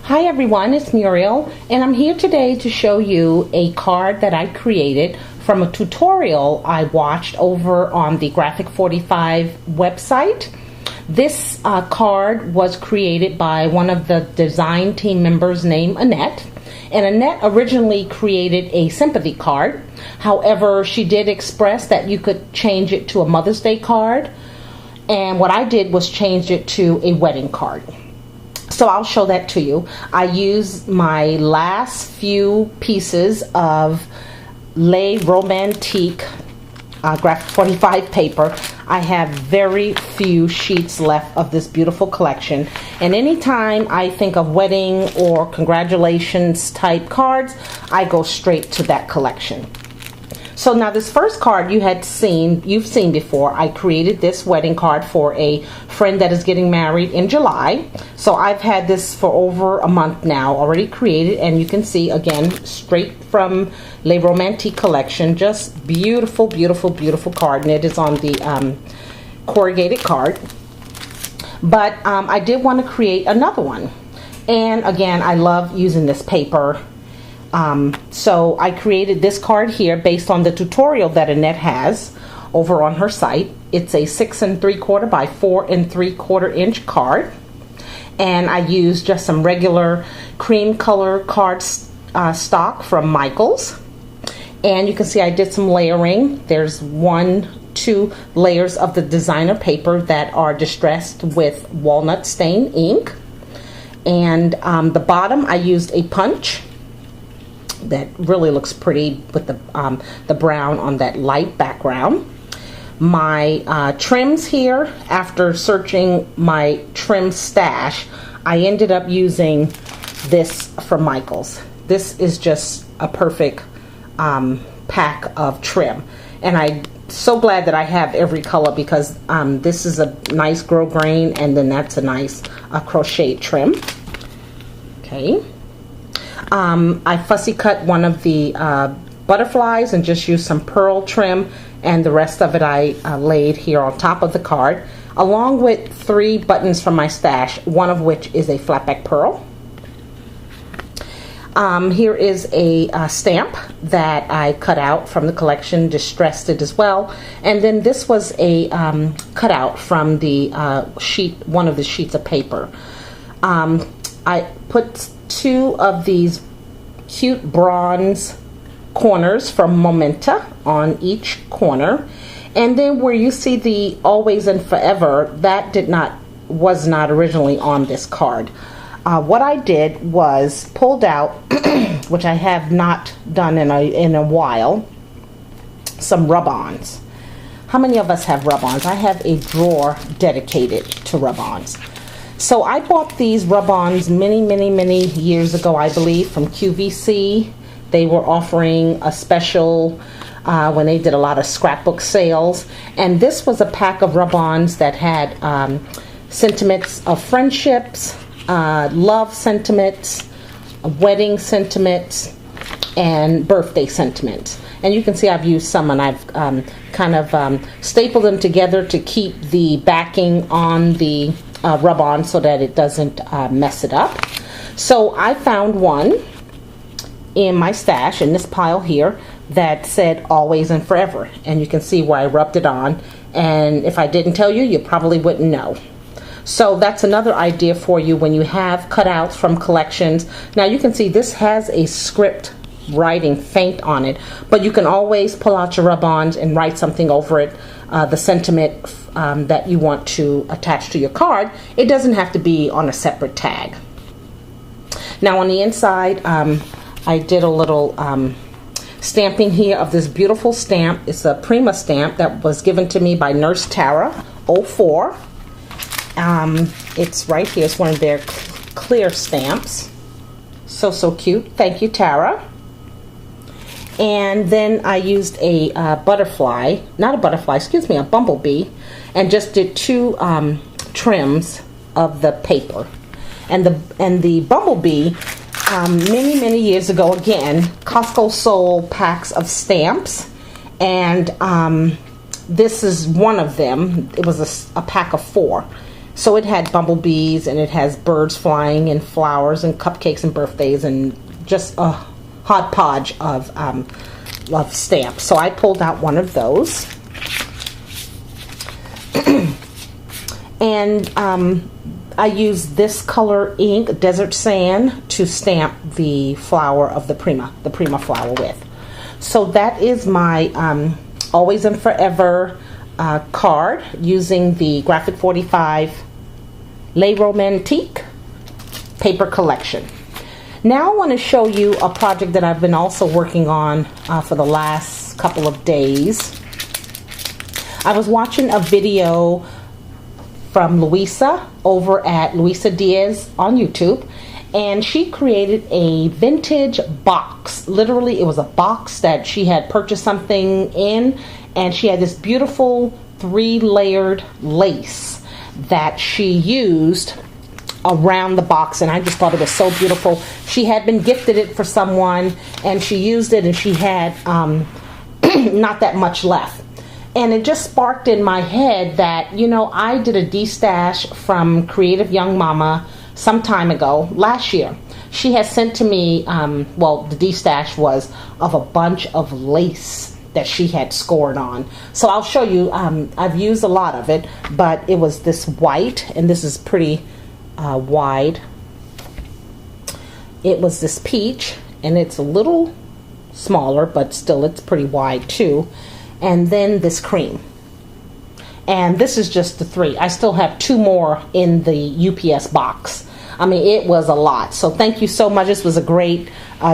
Hi everyone, it's Muriel, and I'm here today to show you a card that I created from a tutorial I watched over on the G45 website. This card was created by one of the design team members named Annette. And Annette originally created a sympathy card. However, she did express that you could change it to a Mother's Day card. And what I did was change it to a wedding card. So I'll show that to you. I used my last few pieces of Romantique graphic 45 paper. I have very few sheets left of this beautiful collection, and anytime I think of wedding or congratulations type cards, I go straight to that collection. So now this first card you've seen before. I created this wedding card for a friend that is getting married in July. So I've had this for over a month now already created, and you can see again straight from Le Romantique collection. Just beautiful, beautiful, beautiful card, and it is on the corrugated card. But I did want to create another one, and again I love using this paper. So I created this card here based on the tutorial that Annette has over on her site. It's a 6 3/4 by 4 3/4 inch card, and I used just some regular cream color card stock from Michaels. And you can see I did some layering. There's 2 layers of the designer paper that are distressed with walnut stain ink, and the bottom I used a punch that really looks pretty with the brown on that light background. My trims here, after searching my trim stash, I ended up using this from Michaels. This is just a perfect pack of trim, and I'm so glad that I have every color, because this is a nice grosgrain, and then that's a nice crocheted trim. Okay. I fussy cut one of the butterflies and just used some pearl trim, and the rest of it I laid here on top of the card, along with 3 buttons from my stash, one of which is a flatback pearl. Here is a stamp that I cut out from the collection, distressed it as well, and then this was a cutout from the one of the sheets of paper. I put 2 of these cute bronze corners from Momenta on each corner, and then where you see the always and forever, that was not originally on this card. What I did was pulled out, which I have not done in a while, some rub-ons. How many of us have rub-ons? I have a drawer dedicated to rub-ons. So I bought these rub-ons many years ago, I believe, from QVC. They were offering a special when they did a lot of scrapbook sales. And this was a pack of rub-ons that had sentiments of friendships, love sentiments, wedding sentiments, and birthday sentiments. And you can see I've used some, and I've kind of stapled them together to keep the backing on the rub-on so that it doesn't mess it up. So I found one in my stash in this pile here that said always and forever, and you can see where I rubbed it on, and if I didn't tell you, you probably wouldn't know. So that's another idea for you when you have cutouts from collections. Now you can see this has a script writing faint on it, but you can always pull out your rub-ons and write something over it, the sentiment that you want to attach to your card. It doesn't have to be on a separate tag. Now on the inside, I did a little stamping here of this beautiful stamp. It's a Prima stamp that was given to me by Nurse Tara 04. It's right here. It's one of their clear stamps. So cute. Thank you, Tara. And then I used a butterfly, not a butterfly, excuse me, a bumblebee, and just did 2 trims of the paper. And the bumblebee, many years ago, again, Costco sold packs of stamps, and this is one of them. It was a pack of 4. So it had bumblebees, and it has birds flying, and flowers, and cupcakes, and birthdays, and just a hodgepodge of stamps. So I pulled out one of those. And I used this color ink, Desert Sand, to stamp the flower of the Prima flower with. So that is my Always and Forever card using the G45 Les Romantique paper collection. Now I want to show you a project that I've been also working on for the last couple of days. I was watching a video from Louisa over at Louisa Diaz on YouTube, and she created a vintage box. Literally, it was a box that she had purchased something in, and she had this beautiful 3-layered lace that she used around the box, and I just thought it was so beautiful. She had been gifted it for someone, and she used it, and she had not that much left. And it just sparked in my head that, you know, I did a de-stash from Creative Young Mama some time ago, last year. She has sent to me, well, the de-stash was of a bunch of lace that she had scored on. So I'll show you. I've used a lot of it, but it was this white, and this is pretty wide. It was this peach, and it's a little smaller, but still it's pretty wide too. And then this cream. And this is just the 3. I still have 2 more in the UPS box. I mean, it was a lot. So thank you so much. This was a great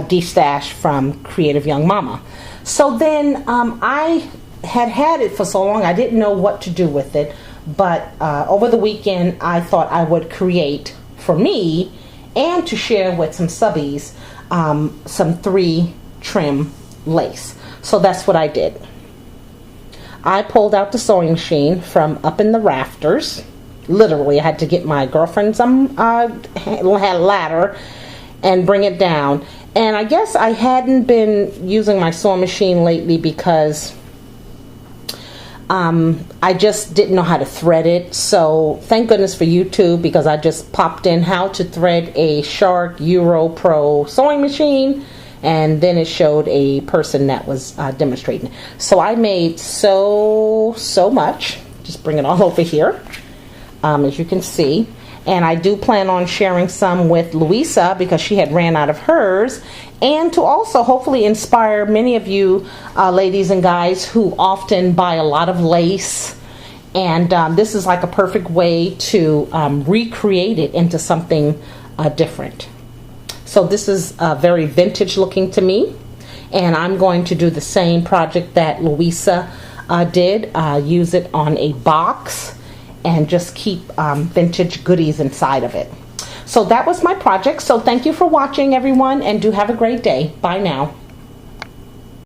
de-stash from Creative Young Mama. So then I had it for so long, I didn't know what to do with it. But over the weekend, I thought I would create for me and to share with some subbies some 3 trim lace. So that's what I did. I pulled out the sewing machine from up in the rafters. Literally, I had to get my girlfriend some ladder and bring it down. And I guess I hadn't been using my sewing machine lately because I just didn't know how to thread it. So thank goodness for YouTube, because I just popped in how to thread a Shark Euro Pro sewing machine, and then it showed a person that was demonstrating. So I made so much. Just bring it all over here, as you can see. And I do plan on sharing some with Louisa because she had ran out of hers, and to also hopefully inspire many of you ladies and guys who often buy a lot of lace. And this is like a perfect way to recreate it into something different. So this is very vintage looking to me, and I'm going to do the same project that Louisa did, use it on a box and just keep vintage goodies inside of it. So that was my project. So thank you for watching, everyone, and do have a great day. Bye now.